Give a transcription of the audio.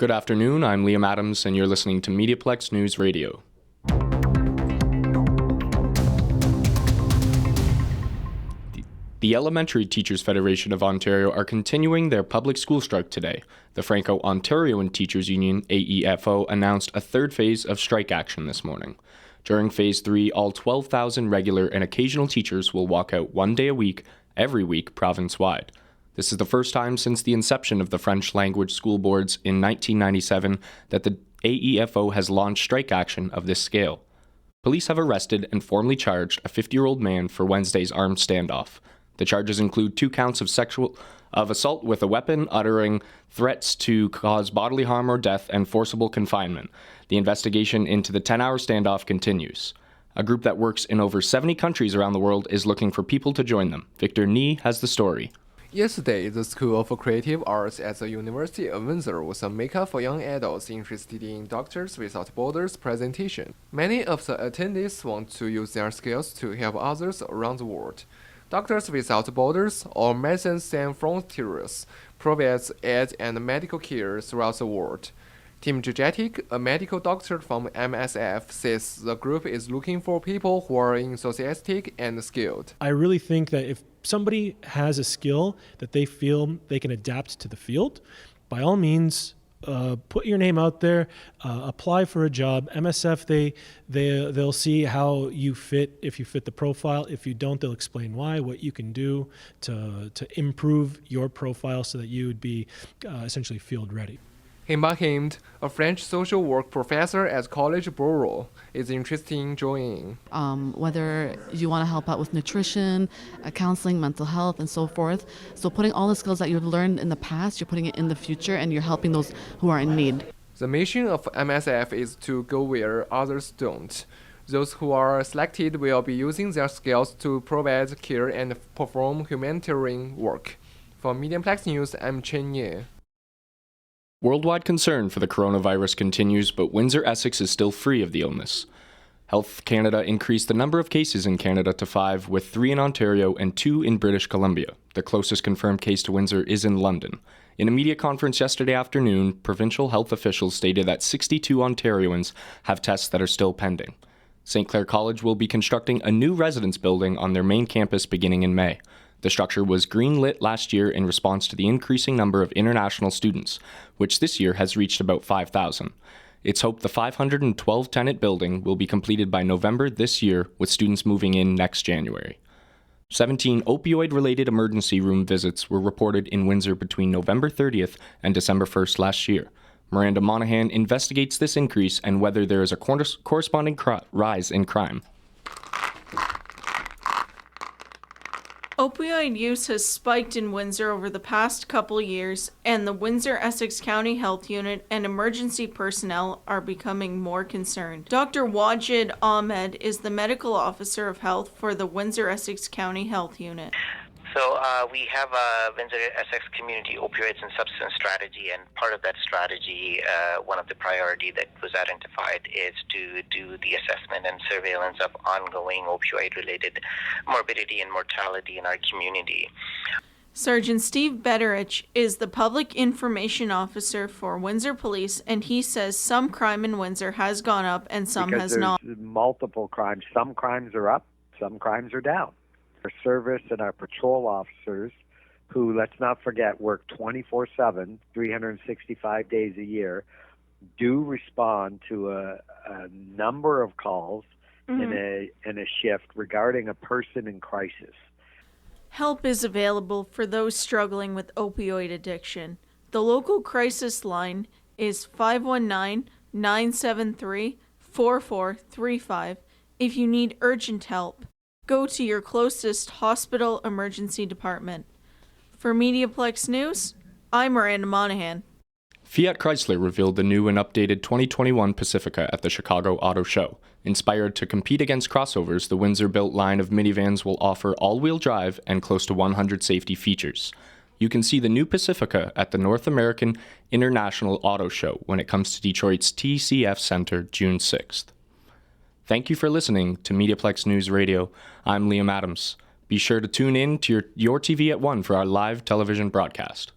Good afternoon, I'm Liam Adams, and you're listening to MediaPlex News Radio. The Elementary Teachers Federation of Ontario are continuing their public school strike today. The Franco-Ontarian Teachers Union, AEFO, announced a third phase of strike action this morning. During Phase 3, all 12,000 regular and occasional teachers will walk out 1 day a week, every week, province-wide. This is the first time since the inception of the French language school boards in 1997 that the AEFO has launched strike action of this scale. Police have arrested and formally charged a 50-year-old man for Wednesday's armed standoff. The charges include 2 counts of assault with a weapon, uttering threats to cause bodily harm or death, and forcible confinement. The investigation into the 10-hour standoff continues. A group that works in over 70 countries around the world is looking for people to join them. Victor Ni has the story. Yesterday, the School of Creative Arts at the University of Windsor was a makeup for young adults interested in Doctors Without Borders presentation. Many of the attendees want to use their skills to help others around the world. Doctors Without Borders, or Médecins Sans Frontières, provides aid and medical care throughout the world. Tim Jujetic, a medical doctor from MSF, says the group is looking for people who are enthusiastic and skilled. I really think that if somebody has a skill that they feel they can adapt to the field, by all means, put your name out there, apply for a job. MSF, they'll see how you fit, if you fit the profile. If you don't, they'll explain why, what you can do to improve your profile so that you would be essentially field ready. Himba Hind, a French social work professor at College Borough, is interested in joining. Whether you want to help out with nutrition, counseling, mental health, and so forth. So putting all the skills that you've learned in the past, you're putting it in the future, and you're helping those who are in need. The mission of MSF is to go where others don't. Those who are selected will be using their skills to provide care and perform humanitarian work. For MediaPlex News, I'm Chen Ye. Worldwide concern for the coronavirus continues, but Windsor-Essex is still free of the illness. Health Canada increased the number of cases in Canada to 5, with 3 in Ontario and 2 in British Columbia. The closest confirmed case to Windsor is in London. In a media conference yesterday afternoon, provincial health officials stated that 62 Ontarians have tests that are still pending. St. Clair College will be constructing a new residence building on their main campus beginning in May. The structure was green-lit last year in response to the increasing number of international students, which this year has reached about 5,000. It's hoped the 512-tenant building will be completed by November this year, with students moving in next January. 17 opioid-related emergency room visits were reported in Windsor between November 30th and December 1st last year. Miranda Monahan investigates this increase and whether there is a corresponding rise in crime. Opioid use has spiked in Windsor over the past couple years, and the Windsor-Essex County Health Unit and emergency personnel are becoming more concerned. Dr. Wajid Ahmed is the medical officer of health for the Windsor-Essex County Health Unit. So we have a Windsor-Essex Community Opioids and Substance Strategy, and part of that strategy, one of the priority that was identified is to do the assessment and surveillance of ongoing opioid-related morbidity and mortality in our community. Sergeant Steve Betterich is the Public Information Officer for Windsor Police, and he says some crime in Windsor has gone up and some has not. There's multiple crimes. Some crimes are up, some crimes are down. Our service and our patrol officers, who, let's not forget, work 24/7, 365 days a year, do respond to a number of calls in a shift regarding a person in crisis. Help is available for those struggling with opioid addiction. The local crisis line is 519-973-4435 if you need urgent help. Go to your closest hospital emergency department. For MediaPlex News, I'm Miranda Monahan. Fiat Chrysler revealed the new and updated 2021 Pacifica at the Chicago Auto Show. Inspired to compete against crossovers, the Windsor-built line of minivans will offer all-wheel drive and close to 100 safety features. You can see the new Pacifica at the North American International Auto Show when it comes to Detroit's TCF Center June 6th. Thank you for listening to MediaPlex News Radio. I'm Liam Adams. Be sure to tune in to your TV at 1 for our live television broadcast.